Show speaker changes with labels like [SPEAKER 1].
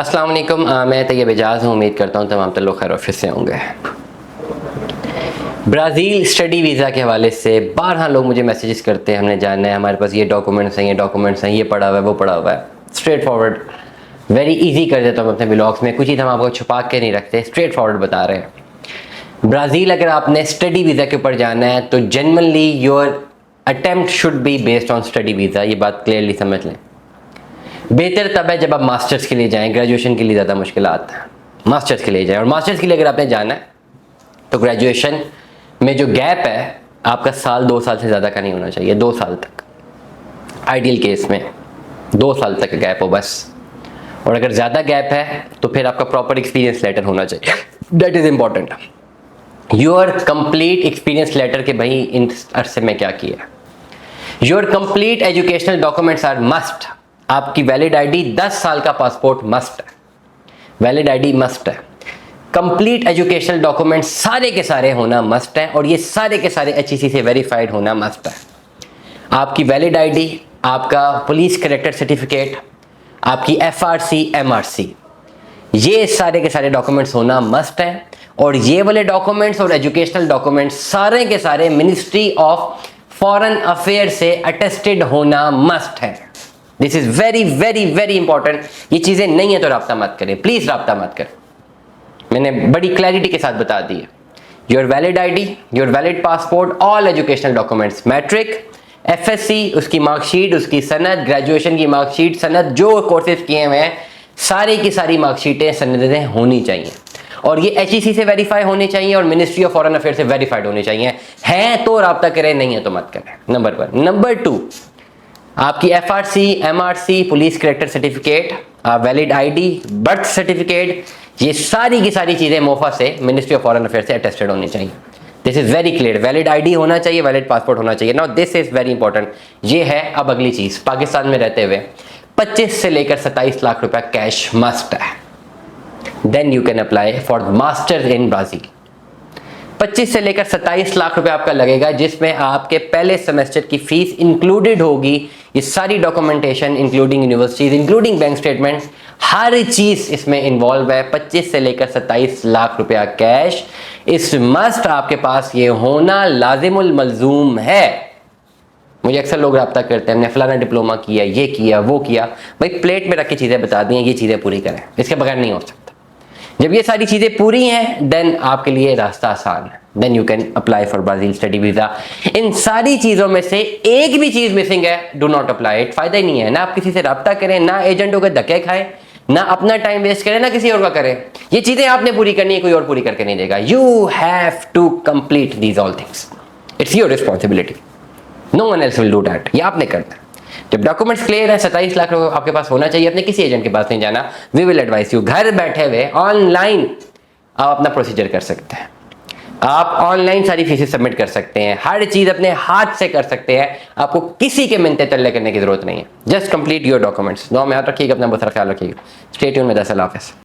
[SPEAKER 1] अस्सलाम वालेकुम, मैं तैयब एजाज़ हूँ। उम्मीद करता हूँ तमाम लोग खैर ऑफिस से होंगे। ब्राज़ील स्टडी वीज़ा के हवाले से बारहा लोग मुझे मैसेजेस करते हैं, हमने जानना है, हमारे पास ये डॉक्यूमेंट्स हैं, ये पड़ा हुआ है, वो पड़ा हुआ है। स्ट्रेट फॉरवर्ड, वेरी इजी कर देता हूँ अपने ब्लॉग्स में। कुछ चीज़ हम आपको छुपा के नहीं रखते, स्ट्रेट फॉरवर्ड बता रहे हैं। ब्राज़ील अगर आपने स्टडी वीज़ा के ऊपर जाना है तो generally your attempt should be based on study visa. ये बात क्लियरली समझ लें। बेहतर तब है जब आप मास्टर्स के लिए जाएं, ग्रेजुएशन के लिए ज़्यादा मुश्किल आता है। मास्टर्स के लिए जाएं, और मास्टर्स के लिए अगर आपने जाना है तो ग्रेजुएशन में जो गैप है आपका साल 2 साल से ज़्यादा का नहीं होना चाहिए। 2 साल तक आइडियल केस में 2 साल तक गैप हो बस। और अगर ज़्यादा गैप है तो फिर आपका प्रॉपर एक्सपीरियंस लेटर होना चाहिए। That is important. Your complete experience letter के भाई इन अरसे में क्या किया। Your complete educational documents are must. आपकी वैलिड आईडी 10 साल का पासपोर्ट मस्ट है, वैलिड आईडी मस्ट है। कंप्लीट एजुकेशनल डॉक्यूमेंट्स सारे के सारे होना मस्ट है, और ये सारे के सारे HEC से वेरीफाइड होना मस्ट है। आपकी वैलिड आईडी, आपका पुलिस कैरेक्टर सर्टिफिकेट, आपकी FRC MRC, ये सारे के सारे डॉक्यूमेंट्स होना मस्ट है। और ये वाले डॉक्यूमेंट्स और एजुकेशनल डॉक्यूमेंट्स सारे के सारे मिनिस्ट्री ऑफ फॉरेन अफेयर से अटेस्टेड होना मस्ट है। This is very very very important. ये चीज़ें नहीं है तो रब्ता मत करें, प्लीज़ रब्ता मत करें। मैंने बड़ी क्लैरिटी के साथ बता दी है। Your valid ID, your valid passport, all educational documents, matric, FSC, उसकी मार्कशीट, उसकी सनद, ग्रेजुएशन की मार्कशीट, सनद, जो कोर्सेज किए हुए हैं सारी की सारी मार्कशीटें, सनदें होनी चाहिए। और ये HEC से वेरीफाई होनी चाहिए और मिनिस्ट्री ऑफ फॉरेन अफेयर से वेरीफाइड होनी चाहिए। हैं तो रब्ता करें, नहीं है तो मत करें। नंबर 1। नंबर 2, आपकी FRC MRC, police character certificate, valid ID, birth certificate, ये सारी की सारी चीज़ें मोफा से मिनिस्ट्री ऑफ फॉरेन अफेयर से अटेस्टेड होनी चाहिए। This is very clear. Valid ID होना चाहिए, वैलिड पासपोर्ट होना चाहिए। Now this is very important. ये है अब अगली चीज़। पाकिस्तान में रहते हुए 25 से लेकर 27 लाख रुपया कैश मस्ट है। Then you can apply for masters in Brazil. 25 से लेकर 27 लाख रुपए आपका लगेगा, जिसमें आपके पहले सेमेस्टर की फीस इंक्लूडेड होगी। ये सारी documentation including universities, including bank statement, हर चीज इसमें इन्वॉल्व है। 25 से लेकर 27 लाख रुपया कैश इस मस्ट आपके पास ये होना लाजिमुल मलजूम है। मुझे अक्सर लोग रब्ता करते हैं, हमने फलाना डिप्लोमा किया, ये किया, वो किया। भाई प्लेट में रख के चीज़ें बता दी हैं, ये चीज़ें पूरी करें, इसके बगैर नहीं हो सकता। जब ये सारी चीज़ें पूरी हैं देन आपके लिए रास्ता आसान है। Then you can apply for Brazil study visa. इन सारी चीज़ों में से एक भी चीज़ मिसिंग है, डू नॉट अप्लाई इट। फ़ायदा ही नहीं है। ना आप किसी से रब्ता करें, ना एजेंटों के धक्के खाएं, ना अपना टाइम वेस्ट करें, ना किसी और का करें। ये चीज़ें आपने पूरी करनी है, कोई और पूरी करके नहीं देगा। You have to complete these all things. It's your responsibility, no one else will do that. ये आपने करना है। जब डॉक्यूमेंट्स क्लियर है, 27 लाख रुपए आपके पास होना चाहिए। अपने किसी एजेंट के पास नहीं जाना। We will advise you. घर बैठे हुए ऑनलाइन आप अपना प्रोसीजर कर सकते हैं। आप ऑनलाइन सारी फीसें सबमिट कर सकते हैं, हर चीज़ अपने हाथ से कर सकते हैं। आपको किसी के मिन्नतें तल्ले करने की जरूरत नहीं है। Just complete your documents. दुआ में याद रखिएगा, अपना बहुत सारा ख्याल रखिएगा। स्टे ट्यून में। अल्लाह हाफ़िज़।